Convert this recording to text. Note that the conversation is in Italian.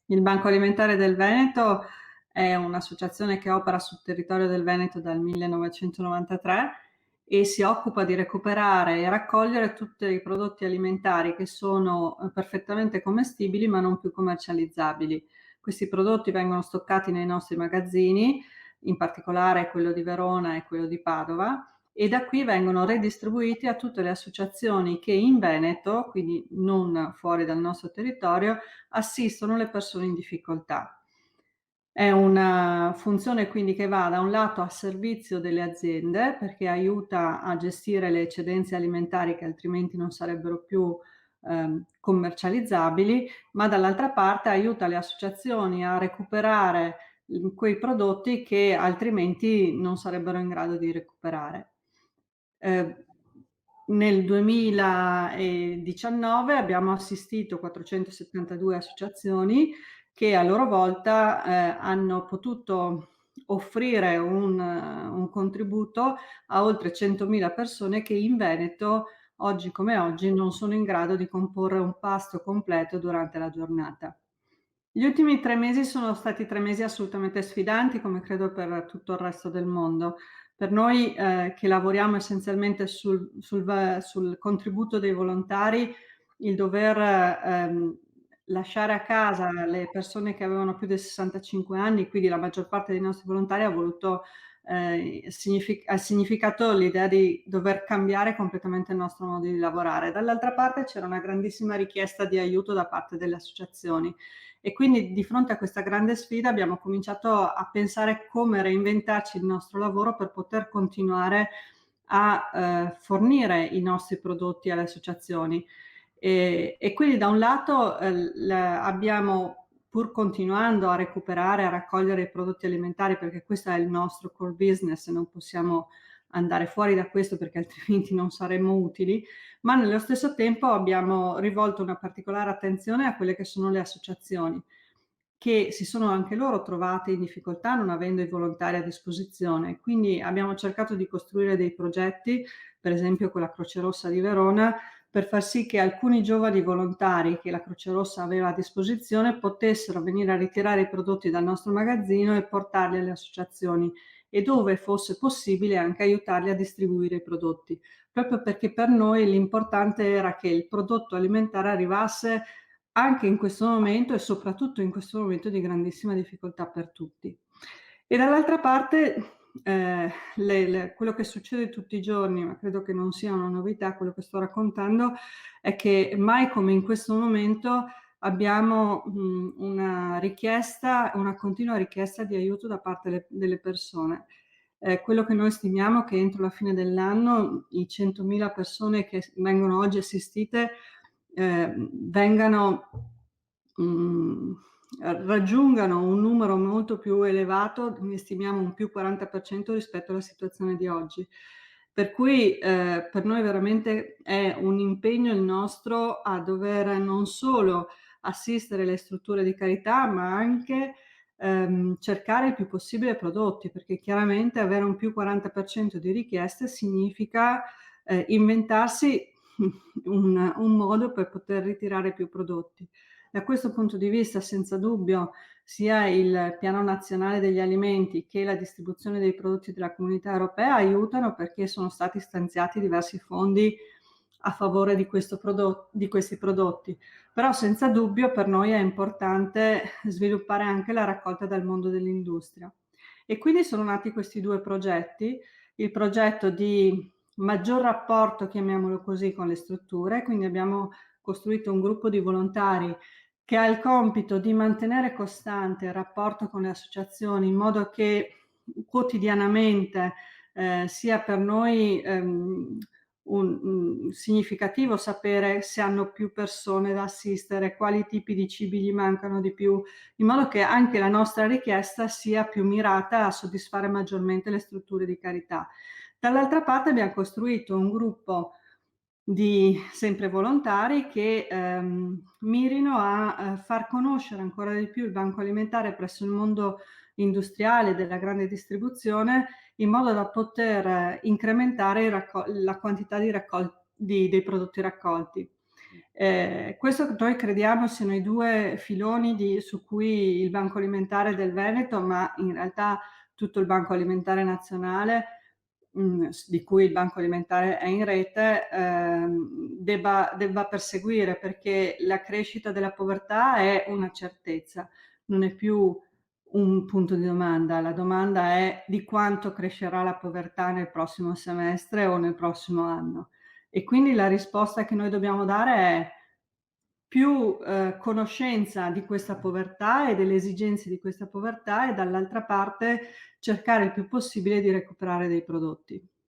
Il Banco Alimentare del Veneto è un'associazione che opera sul territorio del Veneto dal 1993 e si occupa di recuperare e raccogliere tutti i prodotti alimentari che sono perfettamente commestibili ma non più commercializzabili. Questi prodotti vengono stoccati nei nostri magazzini, in particolare quello di Verona e quello di Padova, e da qui vengono redistribuiti a tutte le associazioni che in Veneto, quindi non fuori dal nostro territorio, assistono le persone in difficoltà. È una funzione quindi che va da un lato a servizio delle aziende, perché aiuta a gestire le eccedenze alimentari che altrimenti non sarebbero più commercializzabili, ma dall'altra parte aiuta le associazioni a recuperare quei prodotti che altrimenti non sarebbero in grado di recuperare. Eh, Nel 2019 abbiamo assistito 472 associazioni che a loro volta hanno potuto offrire un contributo a oltre 100.000 persone che in Veneto, oggi come oggi, non sono in grado di comporre un pasto completo durante la giornata. Gli ultimi 3 mesi sono stati 3 mesi assolutamente sfidanti, come credo per tutto il resto del mondo. Per noi che lavoriamo essenzialmente sul contributo dei volontari, il dover lasciare a casa le persone che avevano più di 65 anni, quindi la maggior parte dei nostri volontari ha significato l'idea di dover cambiare completamente il nostro modo di lavorare. Dall'altra parte c'era una grandissima richiesta di aiuto da parte delle associazioni e quindi di fronte a questa grande sfida abbiamo cominciato a pensare come reinventarci il nostro lavoro per poter continuare a fornire i nostri prodotti alle associazioni. E quindi da un lato abbiamo, pur continuando a recuperare, a raccogliere i prodotti alimentari, perché questo è il nostro core business e non possiamo andare fuori da questo perché altrimenti non saremmo utili, ma nello stesso tempo abbiamo rivolto una particolare attenzione a quelle che sono le associazioni, che si sono anche loro trovate in difficoltà non avendo i volontari a disposizione. Quindi abbiamo cercato di costruire dei progetti, per esempio con la Croce Rossa di Verona, per far sì che alcuni giovani volontari che la Croce Rossa aveva a disposizione potessero venire a ritirare i prodotti dal nostro magazzino e portarli alle associazioni e dove fosse possibile anche aiutarli a distribuire i prodotti, proprio perché per noi l'importante era che il prodotto alimentare arrivasse anche in questo momento e soprattutto in questo momento di grandissima difficoltà per tutti. E dall'altra parte quello che succede tutti i giorni, ma credo che non sia una novità quello che sto raccontando, è che mai come in questo momento abbiamo una continua richiesta di aiuto da parte delle persone. Quello che noi stimiamo è che entro la fine dell'anno i 100.000 persone che vengono oggi assistite vengano raggiungano un numero molto più elevato, ne stimiamo un più 40% rispetto alla situazione di oggi. Per cui per noi veramente è un impegno il nostro a dover non solo assistere le strutture di carità, ma anche cercare il più possibile prodotti, perché chiaramente avere un più 40% di richieste significa inventarsi un modo per poter ritirare più prodotti. Da questo punto di vista, senza dubbio, sia il Piano Nazionale degli Alimenti che la distribuzione dei prodotti della Comunità Europea aiutano perché sono stati stanziati diversi fondi a favore di questi prodotti. Però senza dubbio per noi è importante sviluppare anche la raccolta dal mondo dell'industria. E quindi sono nati questi due progetti, il progetto di maggior rapporto, chiamiamolo così, con le strutture, quindi abbiamo costruito un gruppo di volontari che ha il compito di mantenere costante il rapporto con le associazioni in modo che quotidianamente sia per noi significativo sapere se hanno più persone da assistere, quali tipi di cibi gli mancano di più, in modo che anche la nostra richiesta sia più mirata a soddisfare maggiormente le strutture di carità. Dall'altra parte abbiamo costruito un gruppo di sempre volontari che mirino a far conoscere ancora di più il Banco Alimentare presso il mondo industriale della grande distribuzione, in modo da poter incrementare la quantità dei prodotti raccolti. Questo noi crediamo siano i 2 filoni su cui il Banco Alimentare del Veneto, ma in realtà tutto il Banco Alimentare Nazionale, di cui il Banco Alimentare è in rete, debba perseguire, perché la crescita della povertà è una certezza, non è più un punto di domanda. La domanda è di quanto crescerà la povertà nel prossimo semestre o nel prossimo anno. E quindi la risposta che noi dobbiamo dare è più, conoscenza di questa povertà e delle esigenze di questa povertà, e dall'altra parte cercare il più possibile di recuperare dei prodotti.